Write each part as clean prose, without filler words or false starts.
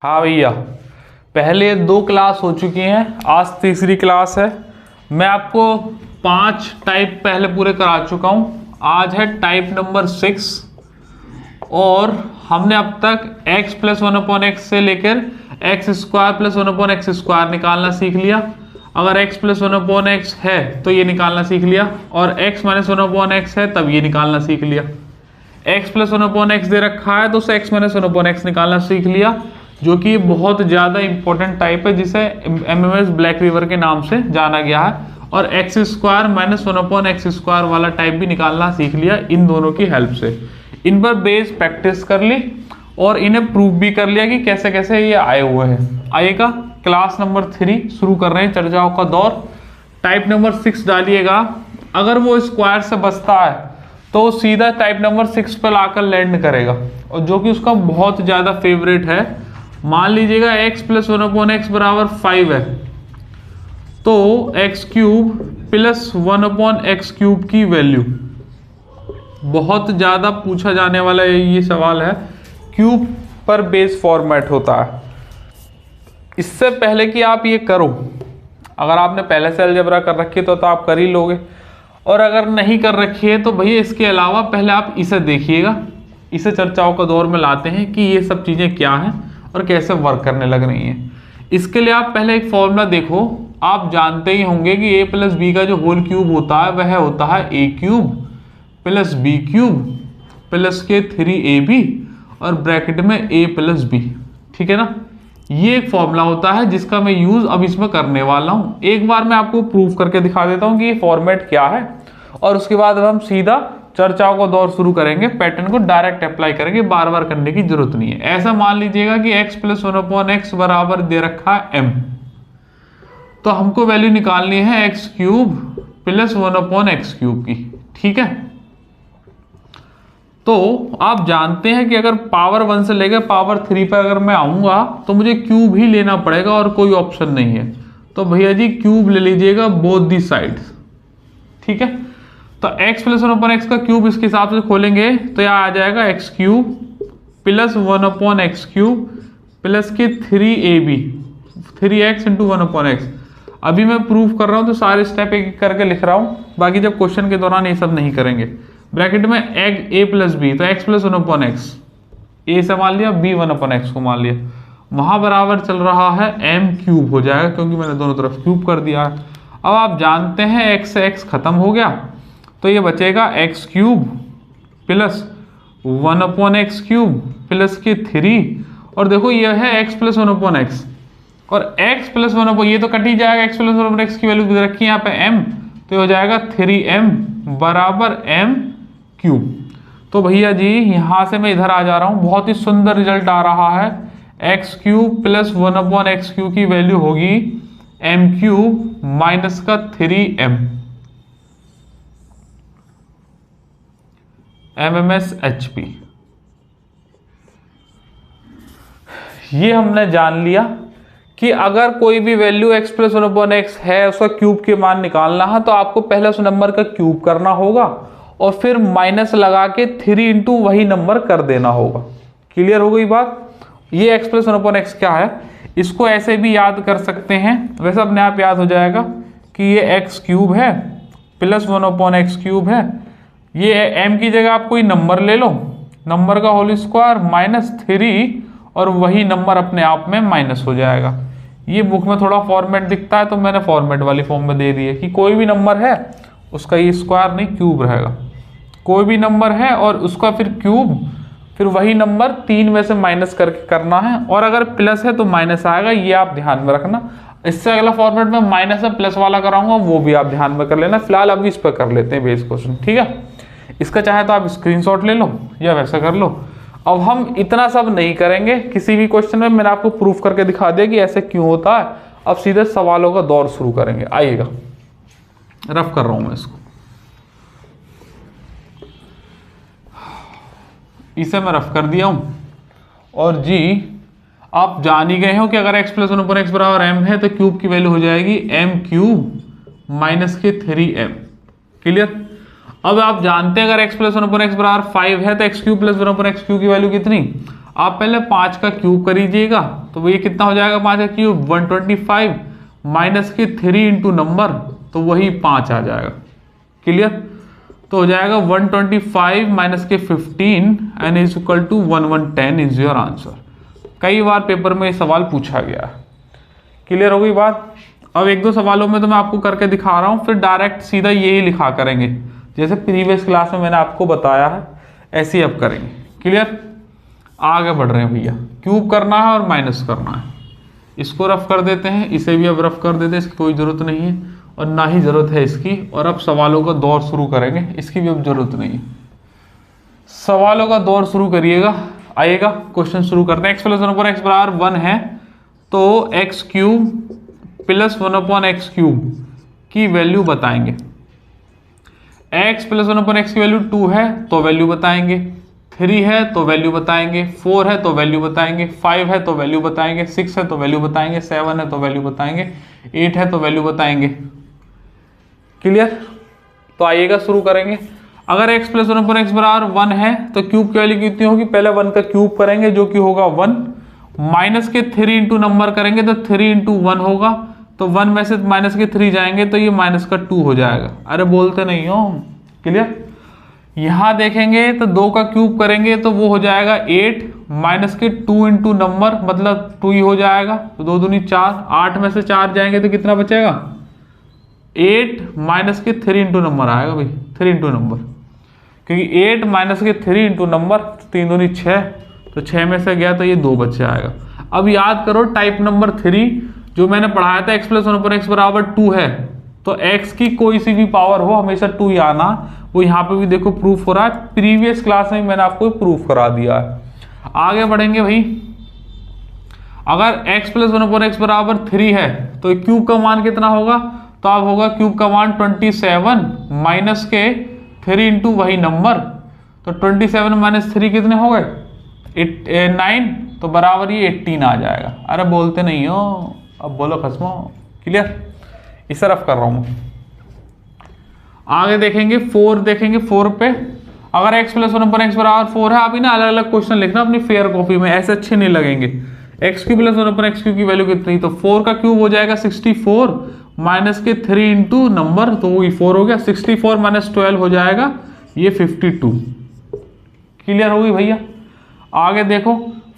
हाँ भैया, पहले 2 क्लास हो चुकी हैं, आज तीसरी क्लास है। मैं आपको 5 टाइप पहले पूरे करा चुका हूँ। आज है टाइप नंबर 6 और हमने अब तक x प्लस 1/x से लेकर x square plus 1/x square निकालना सीख लिया। अगर x प्लस 1/x है तो ये निकालना सीख लिया और x माइनस 1/x है तब ये निकालना सीख लिया। x प्लस 1/x दे रखा है तो उसे x माइनस 1/x निकालना सीख लिया, जो कि बहुत ज़्यादा इंपॉर्टेंट टाइप है जिसे MMS ब्लैक रिवर के नाम से जाना गया है। और x square minus 1/x square वाला टाइप भी निकालना सीख लिया इन दोनों की हेल्प से। इन पर बेस प्रैक्टिस कर ली और इन्हें प्रूव भी कर लिया कि कैसे कैसे ये आए हुए हैं। आइएगा क्लास नंबर 3 शुरू कर रहे हैं, चर्चाओं का दौर। टाइप नंबर 6 डालिएगा। अगर वो स्क्वायर से बचता है तो सीधा टाइप नंबर 6 पर लाकर लैंड करेगा, और जो कि उसका बहुत ज़्यादा फेवरेट है। मान लीजिएगा x प्लस 1/x बराबर 5 है, तो x cube plus 1/x cube की वैल्यू, बहुत ज़्यादा पूछा जाने वाला ये सवाल है। क्यूब पर बेस फॉर्मेट होता है। इससे पहले कि आप ये करो, अगर आपने पहले से अलजेब्रा कर रखी है तो आप कर ही लोगे, और अगर नहीं कर रखी है तो भैया इसके अलावा पहले आप इसे देखिएगा। इसे चर्चाओं का दौर में लाते हैं कि ये सब चीज़ें क्या हैं और कैसे वर्क करने लग रही हैं। इसके लिए आप पहले एक फॉर्मूला देखो। आप जानते ही होंगे कि a प्लस बी का जो होल क्यूब होता है वह होता है a cube plus B cube plus के 3ab और ब्रैकेट में a प्लस बी। ठीक है ना, ये एक फॉर्मूला होता है जिसका मैं यूज अब इसमें करने वाला हूँ। एक बार मैं आपको प्रूव करके दिखा देता हूँ कि ये फॉर्मेट क्या है, और उसके बाद हम सीधा चर्चाओं का दौर शुरू करेंगे। पैटर्न को डायरेक्ट अप्लाई करेंगे, बार बार करने की जरूरत नहीं है। ऐसा मान लीजिएगा कि x प्लस 1/x बराबर दे रखा है m, तो हमको वैल्यू निकालनी है x cube plus 1/x cube की। ठीक है, तो आप जानते हैं कि अगर पावर 1 से लेकर पावर 3 पर अगर मैं आऊंगा तो मुझे क्यूब ही लेना पड़ेगा और कोई ऑप्शन नहीं है। तो भैया जी क्यूब ले लीजिएगा बोथ दी साइड्स। ठीक है, तो x प्लस 1/x का क्यूब इसके हिसाब से खोलेंगे तो यह आ जाएगा x cube plus 1/x cube plus के 3ab 3x इंटू 1/x। अभी मैं प्रूफ कर रहा हूं तो सारे स्टेप एक एक करके लिख रहा हूं, बाकी जब क्वेश्चन के दौरान ये सब नहीं करेंगे। ब्रैकेट में एग a प्लस बी, तो x प्लस 1/x a से मान लिया, b 1/x को मान लिया, वहां बराबर चल रहा है m क्यूब हो जाएगा क्योंकि मैंने दोनों तरफ क्यूब कर दिया है। अब आप जानते हैं x से x खत्म हो गया तो ये बचेगा x cube plus 1/x cube plus के 3, और देखो ये है x प्लस 1/x और x प्लस 1, ये तो कट ही जाएगा। x प्लस 1/x की वैल्यू रखी है यहाँ पे m, तो ये हो जाएगा 3m बराबर m क्यूब। तो भैया जी यहाँ से मैं इधर आ जा रहा हूँ, बहुत ही सुंदर रिजल्ट आ रहा है। x cube plus 1/x cube की वैल्यू होगी m क्यूब माइनस का 3m MMSHP। ये हमने जान लिया कि अगर कोई भी वैल्यू x प्लस 1/x है, उसका क्यूब के मान निकालना है तो आपको पहले उस नंबर का क्यूब करना होगा और फिर माइनस लगा के 3 इंटू वही नंबर कर देना होगा। क्लियर हो गई बात। ये x प्लस 1/x क्या है, इसको ऐसे भी याद कर सकते हैं, वैसे अपने आप याद हो जाएगा कि ये x क्यूब है प्लस 1/x क्यूब है। ये m की जगह आप कोई नंबर ले लो, नंबर का होल स्क्वायर माइनस 3, और वही नंबर अपने आप में माइनस हो जाएगा। ये बुक में थोड़ा फॉर्मेट दिखता है तो मैंने फॉर्मेट वाली फॉर्म में दे दी है कि कोई भी नंबर है उसका ये स्क्वायर नहीं क्यूब रहेगा। कोई भी नंबर है और उसका फिर क्यूब, फिर वही नंबर 3 में से माइनस करके करना है, और अगर प्लस है तो माइनस आएगा, ये आप ध्यान में रखना। इससे अगला फॉर्मेट में माइनस है प्लस वाला कराऊंगा, वो भी आप ध्यान में कर लेना। फिलहाल अभी इस पर कर लेते हैं बेस क्वेश्चन। ठीक है, इसका चाहे तो आप स्क्रीनशॉट ले लो या वैसा कर लो। अब हम इतना सब नहीं करेंगे, किसी भी क्वेश्चन में मैंने आपको प्रूफ करके दिखा दिया कि ऐसे क्यों होता है। अब सीधे सवालों का दौर शुरू करेंगे। आइएगा, रफ कर रहा हूं मैं इसको, इसे मैं रफ कर दिया हूं। और जी आप जान ही गए हो कि अगर x प्लस 1/x बराबर m है तो क्यूब की वैल्यू हो जाएगी m क्यूब माइनस के 3m। क्लियर। अब आप जानते हैं अगर x प्लस 1/x बराबर 5 है तो x cube plus 1/x cube की वैल्यू कितनी, आप पहले 5 का क्यूब करीजिएगा, तो ये कितना हो जाएगा 5 का क्यूब 125 माइनस के 3 इंटू नंबर, तो वही 5 आ जाएगा। क्लियर? तो हो जाएगा 125 माइनस के 15 and is equal to 1110 is your answer. कई बार पेपर में ये सवाल पूछा गया। क्लियर हो गई बात? अब एक दो सवालों में तो मैं आपको करके दिखा रहा हूँ, फिर डायरेक्ट सीधा यही लिखा करेंगे जैसे प्रीवियस क्लास में मैंने आपको बताया है, ऐसे ही अब करेंगे। क्लियर? आगे बढ़ रहे हैं भैया। क्यूब करना है और माइनस करना है। इसको रफ कर देते हैं, इसे भी अब रफ कर देते हैं, इसकी कोई ज़रूरत नहीं है और ना ही ज़रूरत है इसकी। और अब सवालों का दौर शुरू करेंगे, इसकी भी अब ज़रूरत नहीं है। सवालों का दौर शुरू करिएगा, आइएगा क्वेश्चन शुरू करते हैं। एक्स प्लस 1/x बराबर 1 है तो x cube plus 1/x cube की वैल्यू बताएंगे। x प्लस 1/x की वैल्यू 2 है तो वैल्यू बताएंगे, 3 है तो वैल्यू बताएंगे, 4 है तो वैल्यू बताएंगे, 5 है तो वैल्यू बताएंगे, 6 है तो वैल्यू बताएंगे, 7 है तो वैल्यू बताएंगे, 8 है तो वैल्यू बताएंगे। क्लियर? तो आइएगा शुरू करेंगे। अगर x प्लस 1/x बराबर 1 है तो क्यूब की वैल्यू कितनी होगी, पहले 1 का क्यूब करेंगे जो कि होगा 1, माइनस के 3 इंटू नंबर करेंगे तो 3 इंटू 1 होगा, तो 1 में से माइनस के 3 जाएंगे तो ये माइनस का 2 हो जाएगा। अरे बोलते नहीं हो। क्लियर? यहां देखेंगे तो 2 का क्यूब करेंगे तो वो हो जाएगा 8, माइनस के 2 इंटू नंबर मतलब 2 ही हो जाएगा, तो 2 दूनी 4, 8 में से 4 जाएंगे तो कितना बचेगा 8 माइनस के 3 इंटू नंबर आएगा भाई, 3 इंटू नंबर, क्योंकि 8 माइनस के 3 इंटू नंबर 3 दूनी 6, तो 6 में से गया तो ये 2 बच जाएगा। अब याद करो टाइप नंबर 3 जो मैंने पढ़ाया था, x प्लस 1/x बराबर 2 है तो x की कोई सी भी पावर हो हमेशा 2 ही आना, वो यहाँ पे भी देखो प्रूफ हो रहा है। प्रीवियस क्लास में मैंने आपको प्रूफ करा दिया है। आगे बढ़ेंगे भाई। अगर x प्लस 1/x बराबर 3 है तो क्यूब का मान कितना होगा, तो अब होगा क्यूब का मान 27 माइनस के 3 इंटू वही नंबर, तो 27 माइनस 3 कितने हो गए 9, तो बराबर ये 18 आ जाएगा। अरे बोलते नहीं हो, अब बोलो खसमो। क्लियर? इस तरफ कर रहा हूं। आगे देखेंगे 4 देखेंगे। 4 पे अगर x प्लस 1/x बराबर 4 है, अभी ना अलग अलग क्वेश्चन लिखना अपनी फेयर कॉपी में, ऐसे अच्छे नहीं लगेंगे। X cube plus 1/x cube की वैल्यू कितनी, तो 4 का क्यूब हो जाएगा 64 माइनस के 3 इंटू नंबर, तो वही 4 हो गया, 64 माइनस 12 हो जाएगा ये 52। क्लियर हो गई भैया? आगे देखो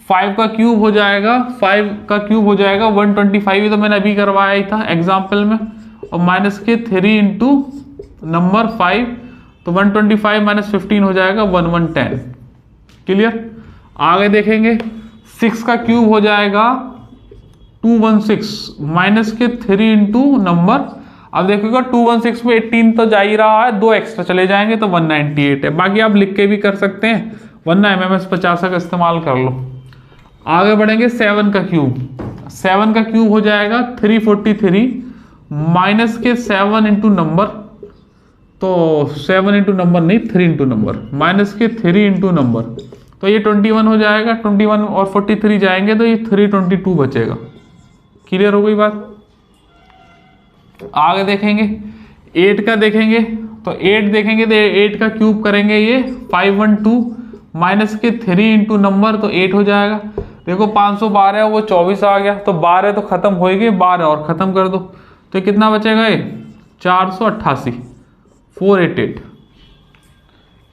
5 का क्यूब हो जाएगा, 5 का क्यूब हो जाएगा 125, ये तो मैंने अभी करवाया ही था एग्जाम्पल में, और माइनस के 3 इंटू नंबर 5, तो 125 माइनस 15 हो जाएगा 1110। क्लियर? आगे देखेंगे 6 का क्यूब हो जाएगा 216 माइनस के 3 इंटू नंबर, अब देखिएगा 216 में 18 तो जा ही रहा है, 2 एक्स्ट्रा चले जाएंगे तो 198 है। बाकी आप लिख के भी कर सकते हैं, वरना MMS 50 का इस्तेमाल कर लो। आगे बढ़ेंगे 7 का क्यूब। 7 का क्यूब हो जाएगा 343 माइनस के 7 इंटू नंबर, तो 7 इंटू नंबर नहीं 3 इंटू नंबर, माइनस के 3 इंटू नंबर, तो ये 21 हो जाएगा। 21 और 43 जाएंगे तो ये 322 बचेगा। क्लियर हो गई बात? आगे देखेंगे 8 का देखेंगे, तो 8 देखेंगे तो 8 का क्यूब करेंगे ये 512 माइनस के 3 इंटू नंबर, तो 8 हो जाएगा। देखो 512 वो 24 आ गया, तो 12 तो खत्म हो गए, 12 और खत्म कर दो, तो कितना बचेगा ये 488, 488।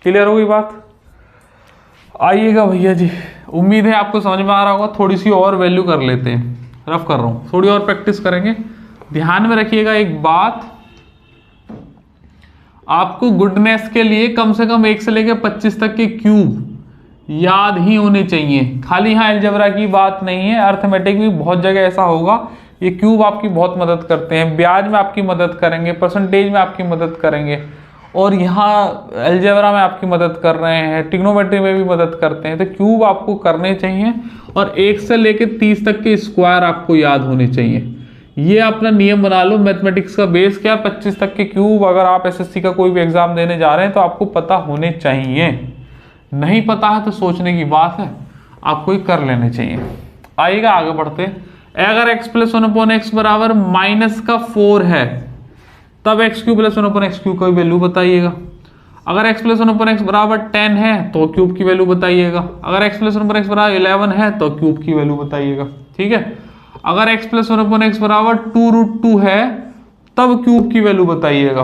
क्लियर हो गई बात? आइएगा भैया जी, उम्मीद है आपको समझ में आ रहा होगा। थोड़ी सी और वैल्यू कर लेते हैं, रफ कर रहा हूँ, थोड़ी और प्रैक्टिस करेंगे। ध्यान में रखिएगा एक बात, आपको गुडनेस के लिए कम से कम 1 से लेकर 25 तक के क्यूब याद ही होने चाहिए। खाली यहाँ अलजेब्रा की बात नहीं है, अर्थमेटिक भी बहुत जगह ऐसा होगा। ये क्यूब आपकी बहुत मदद करते हैं, ब्याज में आपकी मदद करेंगे, परसेंटेज में आपकी मदद करेंगे, और यहाँ अलजेब्रा में आपकी मदद कर रहे हैं, ट्रिग्नोमेट्री में भी मदद करते हैं। तो क्यूब आपको करने चाहिए, और 1 से लेकर 30 तक के स्क्वायर आपको याद होने चाहिए। ये अपना नियम बना लो। मैथमेटिक्स का बेस क्या, 25 तक के क्यूब अगर आप SSC का कोई भी एग्जाम देने जा रहे हैं तो आपको पता होने चाहिए। नहीं पता है तो सोचने की बात है, आपको ही कर लेने चाहिए। आइएगा आगे बढ़ते। अगर x प्लस 1/x बराबर माइनस का 4 है, तब x cube plus 1/x cube की वैल्यू बताइएगा। अगर x प्लस 1/x बराबर 10 है तो क्यूब की वैल्यू बताइएगा। अगर x प्लस 1/x बराबर 11 है तो क्यूब की वैल्यू बताइएगा। ठीक है, अगर x प्लस 1/x बराबर 2√2 है तब क्यूब की वैल्यू बताइएगा।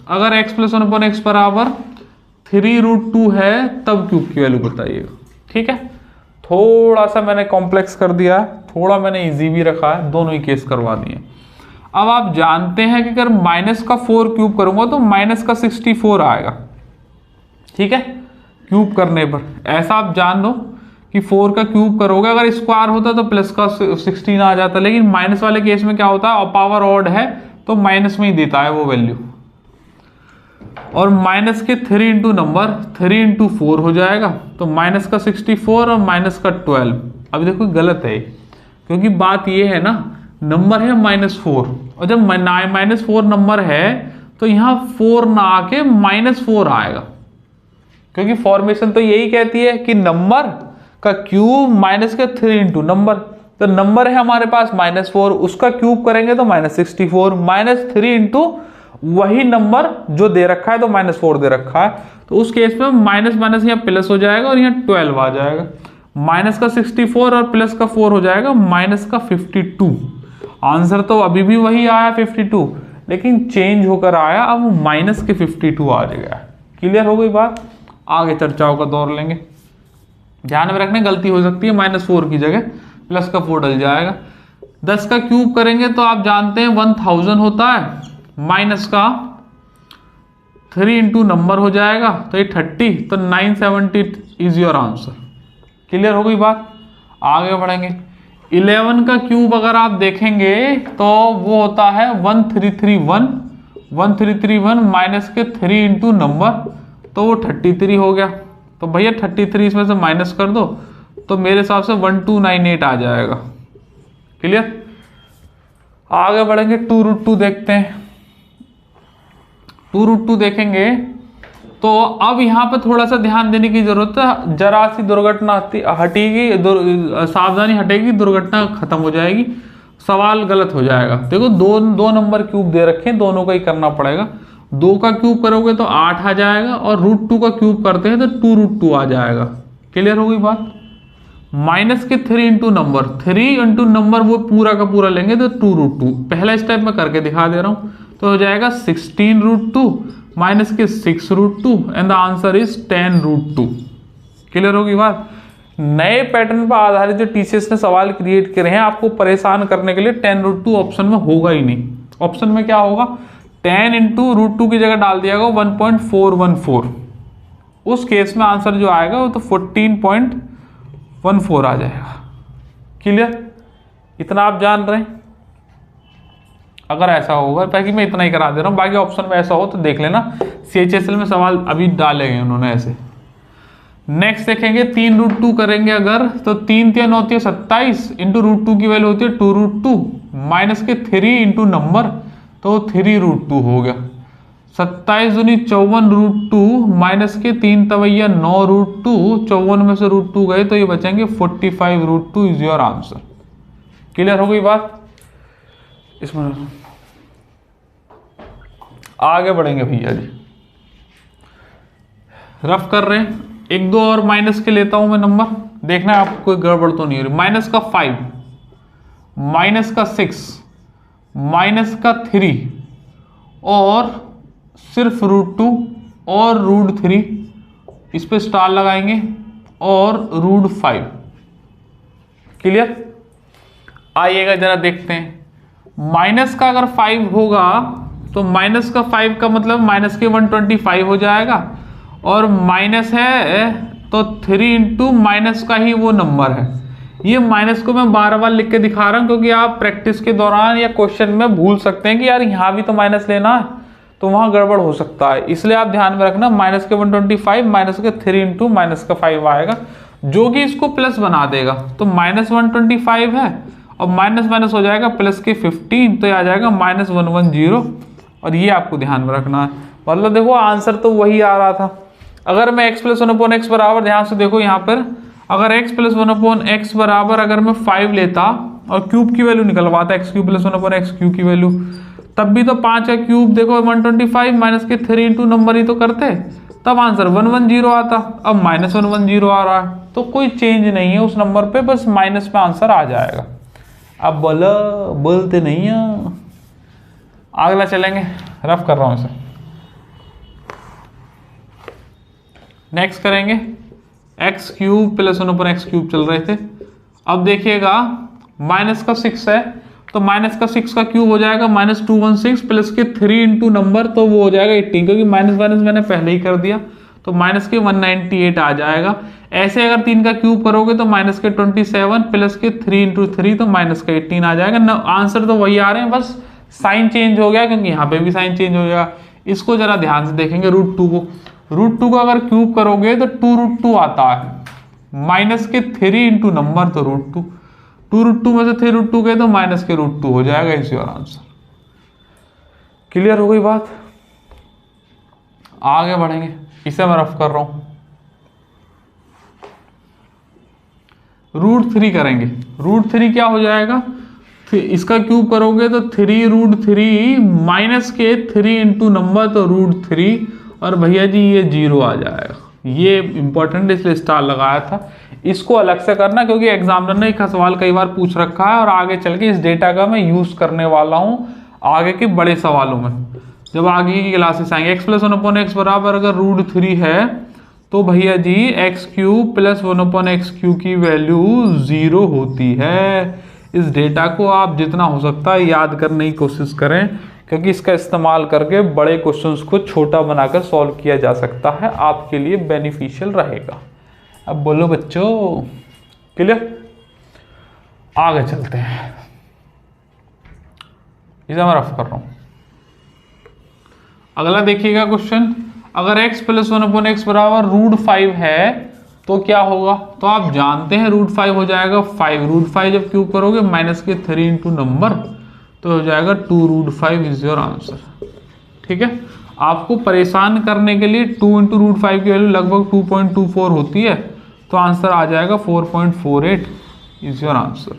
अगर x प्लस 1/x बराबर 3√2 है तब क्यूब की वैल्यू बताइएगा। ठीक है, थोड़ा सा मैंने कॉम्प्लेक्स कर दिया है, थोड़ा मैंने इजी भी रखा है, दोनों ही केस करवा दिए। अब आप जानते हैं कि अगर माइनस का 4 क्यूब करूंगा तो माइनस का 64 आएगा। ठीक है, क्यूब करने पर ऐसा आप जान लो कि 4 का क्यूब करोगे, अगर स्क्वायर होता तो प्लस का 16 आ जाता, लेकिन माइनस वाले केस में क्या होता है, पावर ऑड है तो माइनस में ही देता है वो वैल्यू। और माइनस के 3 इंटू नंबर 3 इंटू 4 हो जाएगा, तो माइनस का 64 और माइनस का 12। अब देखो गलत है क्योंकि बात ये है ना, नंबर है -4 और जब -4 नंबर है तो यहाँ 4 ना आके -4 आएगा, क्योंकि फॉर्मेशन तो यही कहती है कि नंबर का क्यूब माइनस के 3 इंटू नंबर। तो नंबर है हमारे पास -4, उसका क्यूब करेंगे तो -64, -3 इंटू वही नंबर जो दे रखा है तो -4 दे रखा है, तो उस केस में माइनस माइनस यहाँ प्लस हो जाएगा और यहाँ 12 आ जाएगा। माइनस का 64 और प्लस का 4 हो जाएगा माइनस का 52। आंसर तो अभी भी वही आया 52, लेकिन चेंज होकर आया, अब माइनस के 52 आ जाएगा। क्लियर हो गई बात? आगे चर्चाओं का दौर लेंगे। ध्यान में रखने गलती हो सकती है, -4 की जगह प्लस का 4 डल जाएगा। 10 का क्यूब करेंगे तो आप जानते हैं 1000 होता है, माइनस का 3 इंटू नंबर हो जाएगा तो ये 30, तो 970 इज योर आंसर। क्लियर हो गई बात? आगे बढ़ेंगे। 11 का क्यूब अगर आप देखेंगे तो वो होता है 1331 माइनस के 3 इंटू नंबर, तो वो 33 हो गया। तो भैया 33 इसमें से माइनस कर दो तो मेरे हिसाब से 1298 आ जाएगा। क्लियर? आगे बढ़ेंगे, 2√2 देखते हैं। 2√2 देखेंगे तो अब यहाँ पे थोड़ा सा ध्यान देने की जरूरत है, जरा सी दुर्घटना हटेगी, सावधानी हटेगी, दुर्घटना खत्म हो जाएगी, सवाल गलत हो जाएगा। देखो दो नंबर क्यूब दे रखे हैं, दोनों का ही करना पड़ेगा। 2 का क्यूब करोगे तो 8 आ जाएगा और √2 का क्यूब करते हैं तो 2√2 आ जाएगा। क्लियर हो गई बात? माइनस के 3 इंटू नंबर, 3 इंटू नंबर वो पूरा का पूरा लेंगे तो 2√2। पहला स्टेप मैं करके दिखा दे रहा हूं, तो हो जाएगा 16√2 माइनस के 6√2 and the answer is 10√2। Clear होगी बात? नए पैटर्न पर आधारित जो टीसीएस ने सवाल क्रिएट करे हैं आपको परेशान करने के लिए, 10√2 ऑप्शन में होगा ही नहीं। ऑप्शन में क्या होगा, 10 इंटू √2 की जगह डाल दिया गया 1.414। उस केस में आंसर जो आएगा वो तो 14.14 आ जाएगा। क्लियर? इतना आप जान रहे हैं? अगर ऐसा होगा, ताकि मैं इतना ही करा दे रहा हूं, बाकी ऑप्शन में ऐसा हो तो देख लेना, CHSL में सवाल अभी डाले गए उन्होंने ऐसे। नेक्स्ट देखेंगे, 3√2 करेंगे अगर तो 3 3 होती है 27 इंटू √2 की वैल्यू होती है 2√2 माइनस के 3 इंटू नंबर, तो 3√2 हो गया। 27 दूनी 54√2 माइनस के 3 तवैया 9√2, 54 में से √2 गए तो ये बचेंगे 45√2 इज योर आंसर। क्लियर हो गई बात? इसमें आगे बढ़ेंगे भैया जी, रफ कर रहे हैं। 1 2 और माइनस के लेता हूं मैं नंबर, देखना है आपको कोई गड़बड़ तो नहीं हो रही। माइनस का 5, माइनस का 6, माइनस का 3 और सिर्फ √2 और √3, इस पे स्टार लगाएंगे, और √5। क्लियर? आइएगा जरा देखते हैं। माइनस का अगर 5 होगा तो माइनस का 5 का मतलब माइनस के 125 हो जाएगा, और माइनस है तो 3 इंटू माइनस का ही वो नंबर है। ये माइनस को मैं बार बार लिख के दिखा रहा हूं क्योंकि आप प्रैक्टिस के दौरान या क्वेश्चन में भूल सकते हैं कि यार यहाँ भी तो माइनस लेना है, तो वहां गड़बड़ हो सकता है। इसलिए आप ध्यान में रखना, माइनस के 125 माइनस के 3 इंटू माइनस का 5 आएगा, जो कि इसको प्लस बना देगा। तो -125 है और माइनस माइनस हो जाएगा प्लस के 15, तो ये आ जाएगा -110, और ये आपको ध्यान में रखना है। मतलब देखो आंसर तो वही आ रहा था। अगर मैं x प्लस 1/x बराबर, ध्यान से देखो यहाँ पर, अगर x प्लस 1/x बराबर अगर मैं 5 लेता और क्यूब की वैल्यू निकलवाता, x³ प्लस 1/x क्यूब की वैल्यू, तब भी तो 5 का क्यूब देखो 125 माइनस के 3 इंटू नंबर ही तो करते, तब आंसर 110 आता, अब -110 आ रहा है, तो कोई चेंज नहीं है उस नंबर पे, बस माइनस में आंसर आ जाएगा। अब बोलते नहीं है। अगला चलेंगे, रफ कर रहा हूं इसे। नेक्स्ट करेंगे x³ + 1/x³ चल रहे थे। अब देखिएगा माइनस का 6 है, तो माइनस का 6 का क्यूब हो जाएगा -216 प्लस के 3 इंटू नंबर, तो वो हो जाएगा 18, क्योंकि माइनस मैंने पहले ही कर दिया, तो माइनस के 198 आ जाएगा। ऐसे अगर 3 का क्यूब करोगे तो माइनस के 27 प्लस के 3 इंटू 3, तो माइनस का 18 आ जाएगा। आंसर तो वही आ रहे हैं, बस साइन चेंज हो गया, क्योंकि यहाँ पे भी साइन चेंज हो जाएगा। इसको जरा ध्यान से देखेंगे, √2 को, √2 को अगर क्यूब करोगे तो 2√2 आता है, माइनस के 3 इंटू नंबर, तो √2, 2√2 में से 3√2 गए तो माइनस के √2 हो जाएगा, इसी और आंसर। क्लियर हो गई बात? आगे बढ़ेंगे, इसे मैं रफ कर रहा हूं। √3 करेंगे, √3 क्या हो जाएगा, इसका क्यूब करोगे तो 3√3 माइनस के 3 इंटू नंबर, तो √3, और भैया जी ये 0 आ जाएगा। ये इंपॉर्टेंट इसलिए स्टार लगाया था। इसको अलग से करना, क्योंकि एग्जामिनर ने एक सवाल कई बार पूछ रखा है, और आगे चल के इस डेटा का मैं यूज करने वाला हूं आगे के बड़े सवालों में, जब आगे की क्लासेस आएंगे। x + 1/x बराबर अगर √3 है, तो भैया जी x³ + 1/x³ की वैल्यू 0 होती है। इस डेटा को आप जितना हो सकता है याद करने की कोशिश करें, क्योंकि इसका इस्तेमाल करके बड़े क्वेश्चंस को छोटा बनाकर सॉल्व किया जा सकता है, आपके लिए बेनिफिशियल रहेगा। अब बोलो बच्चों, क्लियर? आगे चलते हैं, इसे मैं रफ कर रहा हूं। अगला देखिएगा क्वेश्चन, अगर x + 1/x बराबर √5 है तो क्या होगा, तो आप जानते हैं √5 हो जाएगा 5, √5 जब क्यूब करोगे माइनस के 3 इंटू नंबर, तो हो जाएगा 2√5 इज योर आंसर। ठीक है, आपको परेशान करने के लिए 2 इंटू √5 की वैल्यू लगभग 2.24 होती है, तो आंसर आ जाएगा 4.48 इज योर आंसर।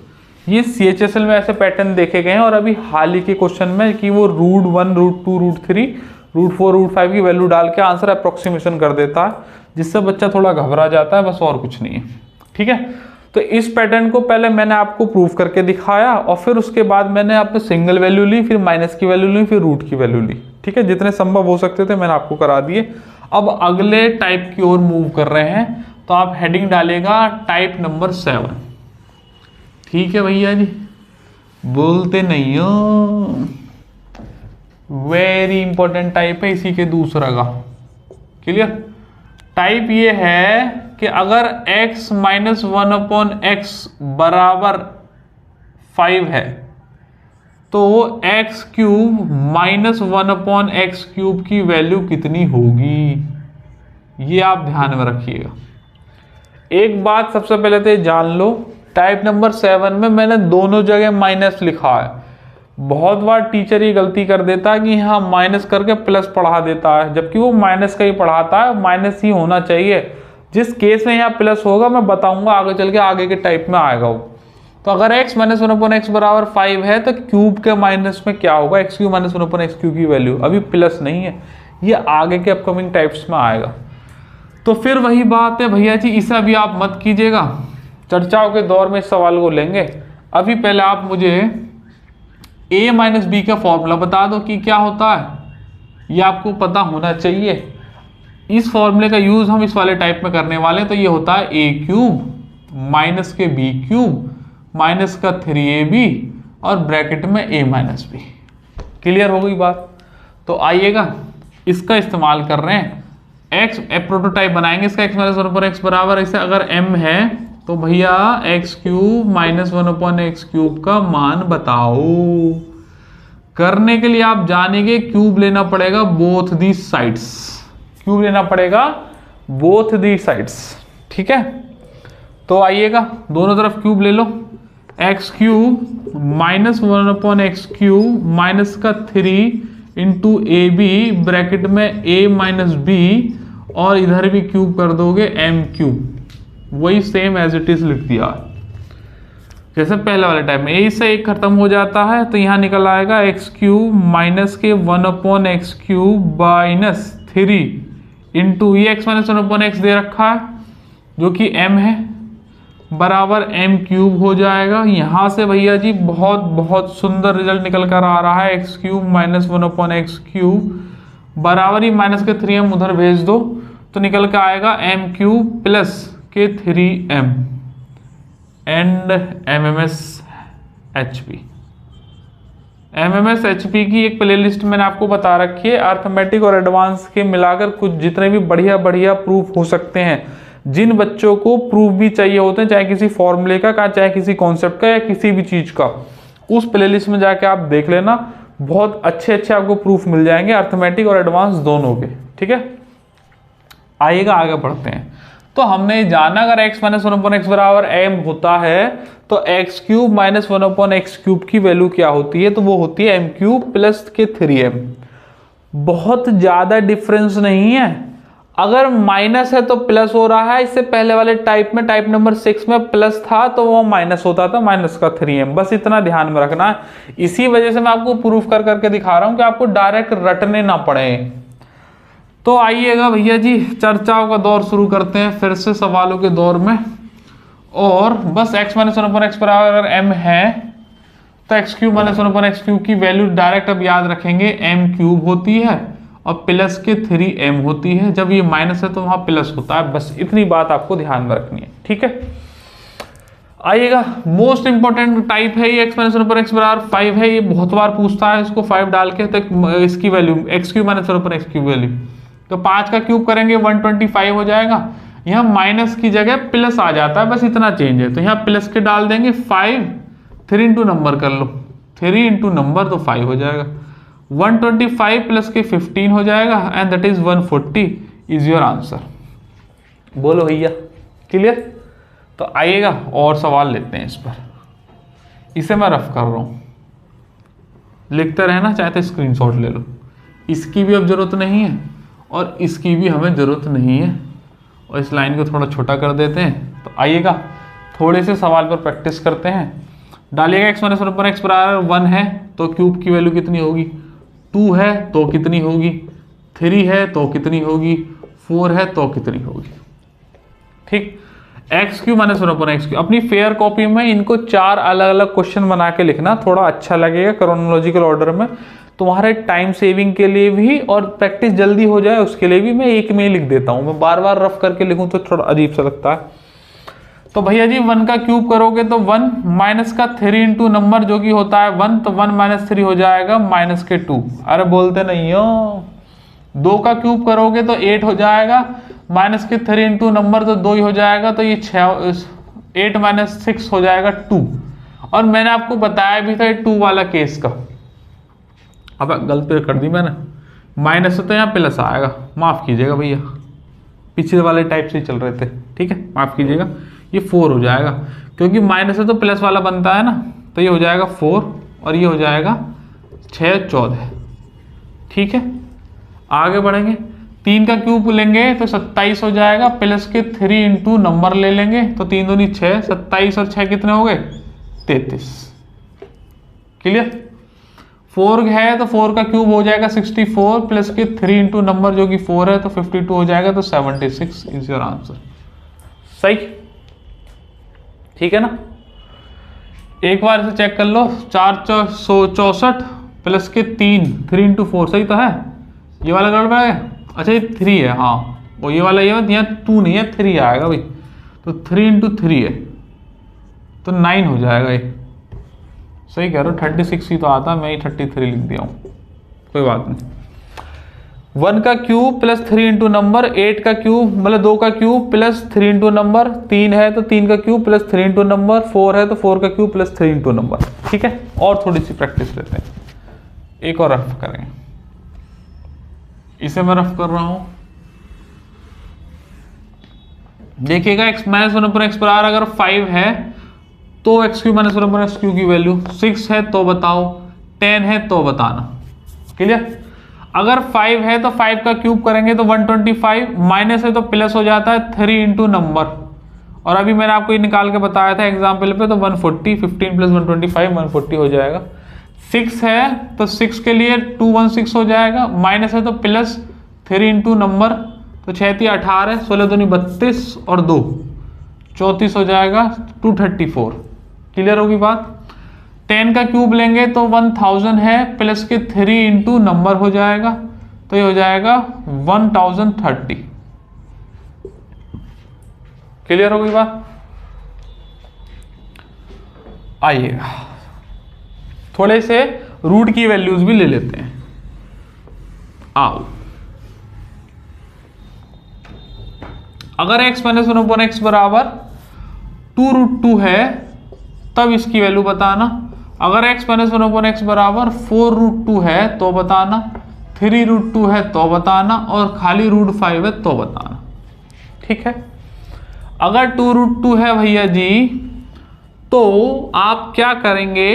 ये CHSL में ऐसे पैटर्न देखे गए हैं, और अभी हाल ही के क्वेश्चन में कि वो √1, √2, √3, √4, √5 की वैल्यू डाल के आंसर अप्रोक्सीमेशन कर देता है, जिससे बच्चा थोड़ा घबरा जाता है, बस और कुछ नहीं है। ठीक है, तो इस पैटर्न को पहले मैंने आपको प्रूफ करके दिखाया, और फिर उसके बाद मैंने आपको सिंगल वैल्यू ली, फिर माइनस की वैल्यू ली, फिर रूट की वैल्यू ली। ठीक है, जितने संभव हो सकते थे मैंने आपको करा दिए। अब अगले टाइप की ओर मूव कर रहे हैं, तो आप हेडिंग डालेगा टाइप नंबर 7। ठीक है भैया जी, बोलते नहीं हो। वेरी इंपॉर्टेंट टाइप है, इसी के दूसरा का। क्लियर? टाइप ये है कि अगर x - 1/x बराबर 5 है, तो x³ - 1/x³ की वैल्यू कितनी होगी, ये आप ध्यान में रखिएगा। एक बात सबसे पहले तो जान लो, टाइप नंबर 7 में मैंने दोनों जगह माइनस लिखा है। बहुत बार टीचर ये गलती कर देता है कि यहाँ माइनस करके प्लस पढ़ा देता है, जबकि वो माइनस का ही पढ़ाता है, माइनस ही होना चाहिए। जिस केस में यहाँ प्लस होगा मैं बताऊंगा आगे चल के, आगे के टाइप में आएगा वो। तो अगर x - 1/x बराबर 5 है, तो क्यूब के माइनस में क्या होगा, x³ - 1/x³ की वैल्यू, अभी प्लस नहीं है, ये आगे के अपकमिंग टाइप्स में आएगा। तो फिर वही बात है भैया जी, इसे अभी आप मत कीजिएगा, चर्चाओं के दौर में इस सवाल को लेंगे। अभी पहले आप मुझे a - b का फॉर्मूला बता दो कि क्या होता है, ये आपको पता होना चाहिए। इस फॉर्मूले का यूज हम इस वाले टाइप में करने वाले हैं, तो ये होता है a³ माइनस के b³ माइनस का 3ab और ब्रैकेट में a - b। क्लियर हो गई बात? तो आइएगा इसका इस्तेमाल कर रहे हैं, प्रोटोटाइप बनाएंगे इसका। x - 1/x बराबर, इसे अगर m है तो भैया x³ - 1/x³ का मान बताओ। करने के लिए आप जानेंगे क्यूब लेना पड़ेगा बोथ दी साइड्स, क्यूब लेना पड़ेगा बोथ दी साइड्स। ठीक है, तो आइएगा दोनों तरफ क्यूब ले लो। x³ - 1/x³ माइनस का 3 इंटू ab ब्रैकेट में a - b, और इधर भी क्यूब कर दोगे m³, वही सेम एज इट इज लिख दिया जैसे पहले वाले टाइप में। a से 1 खत्म हो जाता है, तो यहाँ निकल आएगा x³ माइनस के 1/x³ माइनस 3 इंटू ये एक्स माइनस 1/x दे रखा है जो कि m है, बराबर m³ हो जाएगा। यहां से भैया जी बहुत बहुत सुंदर रिजल्ट निकल कर आ रहा है, x³ माइनस 1/x³ बराबर ही माइनस के 3m उधर भेज दो तो निकल के आएगा m³ प्लस के 3m एंड MMS HP की एक प्लेलिस्ट मैंने आपको बता रखी है, अर्थमेटिक और एडवांस के मिलाकर कुछ जितने भी बढ़िया बढ़िया प्रूफ हो सकते हैं, जिन बच्चों को प्रूफ भी चाहिए होते हैं, चाहे किसी फॉर्मूले का चाहे किसी कॉन्सेप्ट का या किसी भी चीज का, उस प्लेलिस्ट में जाके आप देख लेना, बहुत अच्छे अच्छे आपको प्रूफ मिल जाएंगे अर्थमेटिक और एडवांस दोनों के। ठीक है, आइएगा आगे बढ़ते हैं। तो हमने जाना अगर x माइनस 1/x बराबर m होता है तो x³ माइनस 1/x³ की वैल्यू क्या होती है, तो वो होती है m³ प्लस के 3m। बहुत ज्यादा डिफरेंस नहीं है, अगर माइनस है तो प्लस हो रहा है। इससे पहले वाले टाइप में, टाइप नंबर 6 में प्लस था तो वो माइनस होता था, माइनस का 3m, बस इतना ध्यान में रखना है। इसी वजह से मैं आपको प्रूफ कर करके दिखा रहा हूं कि आपको डायरेक्ट रटने ना पड़े। तो आइएगा भैया जी चर्चाओं का दौर शुरू करते हैं फिर से सवालों के दौर में, और बस x माइनस 1/x बराबर अगर m है तो x³ माइनस 1/x³ की वैल्यू डायरेक्ट अब याद रखेंगे m³ होती है और प्लस के 3m होती है। जब ये माइनस है तो वहां प्लस होता है, बस इतनी बात आपको ध्यान में रखनी है। ठीक है, आइएगा मोस्ट इंपॉर्टेंट टाइप है ये x माइनस 1/x बराबर 5 है, ये बहुत बार पूछता है इसको 5 डाल के, तो इसकी वैल्यू x³ माइनस 1/x की वैल्यू, तो 5 का क्यूब करेंगे 125 हो जाएगा। यहाँ माइनस की जगह प्लस आ जाता है, बस इतना चेंज है, तो यहाँ प्लस के डाल देंगे 5, 3 इंटू नंबर कर लो, 3 इंटू नंबर तो 5 हो जाएगा, 125 प्लस के 15 हो जाएगा and that is 140 is your answer. बोलो भैया क्लियर। तो आइएगा और सवाल लेते हैं इस पर, इसे मैं रफ कर रहा हूँ, लिखते रहना चाहे तो स्क्रीनशॉट ले लो। इसकी भी अब जरूरत नहीं है और इसकी भी हमें ज़रूरत नहीं है, और इस लाइन को थोड़ा छोटा कर देते हैं। तो आइएगा थोड़े से सवाल पर प्रैक्टिस करते हैं। डालिएगा x माइनस 1/x बराबर 1 है तो क्यूब की वैल्यू कितनी होगी, 2 है तो कितनी होगी, 3 है तो कितनी होगी, 4 है तो कितनी होगी। ठीक, x³ माइनस 1/x³। अपनी फेयर कॉपी में इनको 4 अलग अलग क्वेश्चन बना के लिखना, थोड़ा अच्छा लगेगा क्रोनोलॉजिकल ऑर्डर में, तुम्हारे टाइम सेविंग के लिए भी और प्रैक्टिस जल्दी हो जाए उसके लिए भी। मैं एक में ही लिख देता हूं, मैं बार बार रफ करके लिखूं तो थोड़ा अजीब सा लगता है। तो भैया जी 1 का क्यूब करोगे तो 1 माइनस का 3 इंटू नंबर जो कि होता है 1, तो 1 माइनस 3 हो जाएगा माइनस के 2। अरे बोलते नहीं हो। 2 का क्यूब करोगे तो 8 हो जाएगा, माइनस के 3 इंटू नंबर तो 2 ही हो जाएगा, तो ये 8 माइनस 6 हो जाएगा 2। और मैंने आपको बताया भी था 2 वाला केस का, अब गलती कर दी मैंने, माइनस से तो यहाँ प्लस आएगा, माफ कीजिएगा भैया, पिछले वाले टाइप से चल रहे थे। ठीक है, माफ कीजिएगा, ये 4 हो जाएगा, क्योंकि माइनस से तो प्लस वाला बनता है ना, तो ये हो जाएगा 4 और ये हो जाएगा 6 14। ठीक है, आगे बढ़ेंगे। 3 का क्यूब लेंगे तो 27 हो जाएगा, प्लस के 3 इंटू नंबर ले लेंगे तो 3 दूनी 6, 27 और 6 कितने हो गए 33। क्लियर। 4 है तो 4 का क्यूब हो जाएगा 64, प्लस के 3 इंटू नंबर जो कि 4 है तो 52 हो जाएगा, तो 76 इज योर आंसर। सही, ठीक है ना। एक बार इसे चेक कर लो, 464 प्लस के 3 इंटू 4 सही तो है, ये वाला गड़बड़ है। अच्छा ये 3 है, हाँ वो ये वाला, ये यहाँ 2 नहीं है 3 आएगा भाई, तो 3 इंटू 3 है तो 9 हो जाएगा। ये सही कह रहे हो, 36 ही तो आता, मैं ही 33 लिख दिया हूँ, कोई बात नहीं। 1 का क्यूब प्लस 3 इंटू नंबर, 8 का क्यूब मतलब 2 का क्यूब प्लस 3 इंटू नंबर, 3 है तो 3 का क्यूब प्लस 3 इंटू नंबर, 4 है तो 4 का क्यूब प्लस 3 इंटू नंबर। ठीक है, और थोड़ी सी प्रैक्टिस लेते हैं, एक और रफ करेंगे, इसे मैं रफ कर रहा हूं। देखिएगा x माइनस 1/x बराबर अगर 5 है तो x³ माइनस 1/x³ की वैल्यू 6 है तो बताओ, 10 है तो बताना। क्लियर। अगर 5 है तो 5 का क्यूब करेंगे तो 125, माइनस है तो प्लस हो जाता है 3 इंटू नंबर, और अभी मैंने आपको ये निकाल के बताया था एग्जाम्पल पे, तो 140, 15 प्लस 125 140 हो जाएगा। 6 है तो 6 के लिए 216 हो जाएगा, माइनस है तो प्लस 3 इंटू नंबर तो 6 × 18, 16 दूनी 32 और 2 34 हो जाएगा, 234। क्लियर होगी बात। 10 का क्यूब लेंगे तो 1000 है, प्लस के 3 इंटू नंबर हो जाएगा, तो ये हो जाएगा 1030। क्लियर होगी बात। आइएगा थोड़े से रूट की वैल्यूज भी ले लेते हैं। आओ, अगर x माइनस 1/x बराबर 2√2 है तब इसकी वैल्यू बताना। अगर x माइनस 1/x बराबर 4√2 है तो बताना, 3√2 है तो बताना, और खाली √5 है तो बताना। ठीक है। अगर 2√2 है भैया जी तो आप क्या करेंगे,